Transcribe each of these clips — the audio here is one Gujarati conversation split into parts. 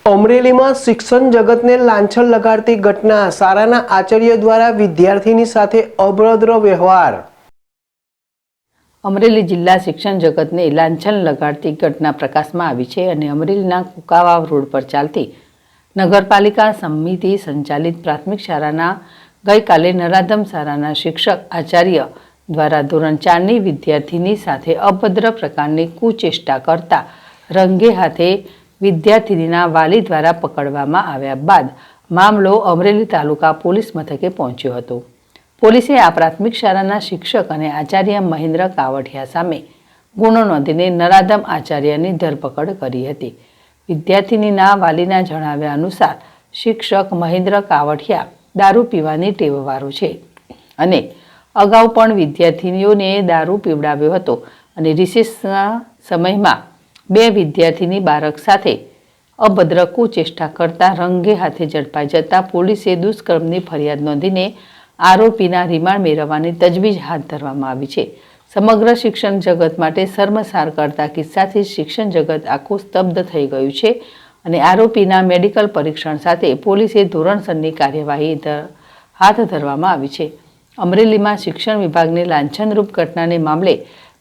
અમરેલીમાં શિક્ષણ જગતને લાંછન લગાડતી ઘટના, શાળાના આચાર્ય દ્વારા વિદ્યાર્થીની સાથે અભદ્ર વ્યવહાર। અમરેલી જિલ્લા શિક્ષણ જગતને લાંછન લગાડતી ઘટના પ્રકાશમાં આવી છે અને અમરેલીના કુકાવાવ રોડ પર ચાલતી નગરપાલિકા સમિતિ સંચાલિત પ્રાથમિક શાળાના ગઈકાલે નરાધમ શાળાના શિક્ષક આચાર્ય દ્વારા ધોરણ 4ની વિદ્યાર્થીની સાથે અભદ્ર પ્રકારની કુચેષ્ટા કરતા રંગે હાથે વિદ્યાર્થીનીના વાલી દ્વારા પકડવામાં આવ્યા બાદ મામલો અમરેલી તાલુકા પોલીસ મથકે પહોંચ્યો હતો। પોલીસે આ પ્રાથમિક શાળાના શિક્ષક અને આચાર્ય મહેન્દ્ર કાવઠિયા સામે ગુનો નોંધીને નરાધમ આચાર્યની ધરપકડ કરી હતી। વિદ્યાર્થીનીના વાલીના જણાવ્યા અનુસાર શિક્ષક મહેન્દ્ર કાવઠિયા દારૂ પીવાની ટેવવાળો છે અને અગાઉ પણ વિદ્યાર્થીનીઓને દારૂ પીવડાવ્યો હતો અને રિસેસના સમયમાં બે વિદ્યાર્થીની બાળક સાથે અભદ્ર કુચેષ્ટા કરતા રંગે હાથે ઝડપાઈ જતા પોલીસે દુષ્કર્મની ફરિયાદ નોંધીને આરોપીના રિમાન્ડ મેળવવાની તજવીજ હાથ ધરવામાં આવી છે। સમગ્ર શિક્ષણ જગત માટે શર્મસાર કરતા કિસ્સાથી શિક્ષણ જગત આખું સ્તબ્ધ થઈ ગયું છે અને આરોપીના મેડિકલ પરીક્ષણ સાથે પોલીસે ધોરણસરની કાર્યવાહી હાથ ધરવામાં આવી છે। અમરેલીમાં શિક્ષણ વિભાગની લાંછનરૂપ ઘટનાને મામલે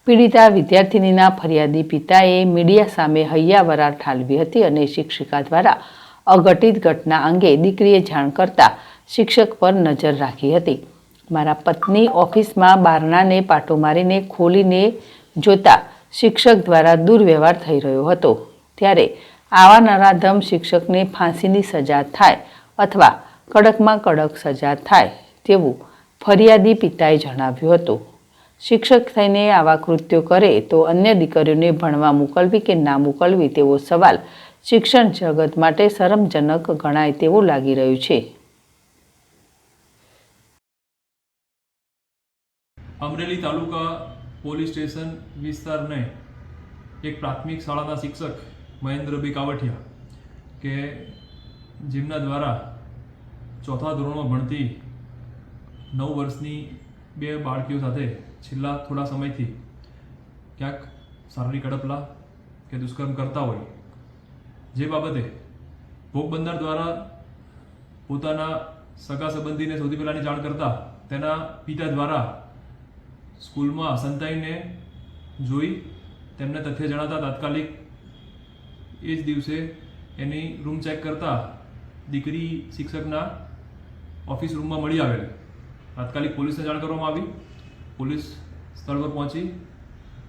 પીડિતા વિદ્યાર્થીનીના ફરિયાદી પિતાએ મીડિયા સામે હૈયાવરાર ઠાલવી હતી અને શિક્ષિકા દ્વારા અઘટિત ઘટના અંગે દીકરીએ જાણ કરતા શિક્ષક પર નજર રાખી હતી। મારા પત્ની ઓફિસમાં બારણાને પાટો મારીને ખોલીને જોતા શિક્ષક દ્વારા દુર્વ્યવહાર થઈ રહ્યો હતો, ત્યારે આવા નરાધમ શિક્ષકને ફાંસીની સજા થાય અથવા કડકમાં કડક સજા થાય તેવું ફરિયાદી પિતાએ જણાવ્યું હતું। શિક્ષક થઈને આવા કૃત્યો કરે તો અન્ય દીકરીઓને ભણવા મોકલવી કે ના મોકલવી તેવો સવાલ શિક્ષણ જગત માટે શરમજનક ગણાય તેવું લાગી રહ્યું છે। અમરેલી તાલુકા પોલીસ સ્ટેશન વિસ્તારને એક પ્રાથમિક શાળાના શિક્ષક મહેન્દ્રભાઈ કાવઠિયા કે જેમના દ્વારા ચોથા ધોરણમાં ભણતી 9 વર્ષની બે બાળકીઓ સાથે છેલ્લા થોડા સમયથી ક્યાંક શારીરિક અડપલા કે દુષ્કર્મ કરતા હોય, જે બાબતે ભોગ બનનાર દ્વારા પોતાના સગા સંબંધીને સૌથી પહેલાંની જાણ કરતા તેના પિતા દ્વારા સ્કૂલમાં સંતાઈને જોઈ તેમને તથ્ય જણાતા તાત્કાલિક એ જ દિવસે એની રૂમ ચેક કરતા દીકરી શિક્ષકના ઓફિસ રૂમમાં મળી આવેલ। તાત્કાલિક પોલીસને જાણ કરવામાં આવી। પોલીસ સ્થળ પર પહોંચી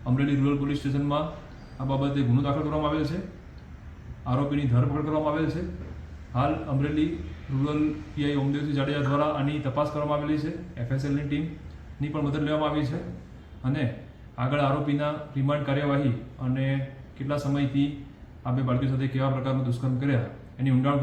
અમરેલી રૂરલ પોલીસ સ્ટેશનમાં આ બાબતે ગુનો દાખલ કરવામાં આવેલ છે। આરોપીની ધરપકડ કરવામાં આવેલ છે। હાલ અમરેલી રૂરલ પીઆઈ ઓમદેવસિંહ જાડેજા દ્વારા આની તપાસ કરવામાં આવેલી છે। એફએસએલની ટીમની પણ મદદ લેવામાં આવી છે અને આગળ આરોપીના રિમાન્ડ કાર્યવાહી અને કેટલા સમયથી આ બે બાળકીઓ સાથે કેવા પ્રકારનું દુષ્કર્મ કર્યા એની ઊંડાણ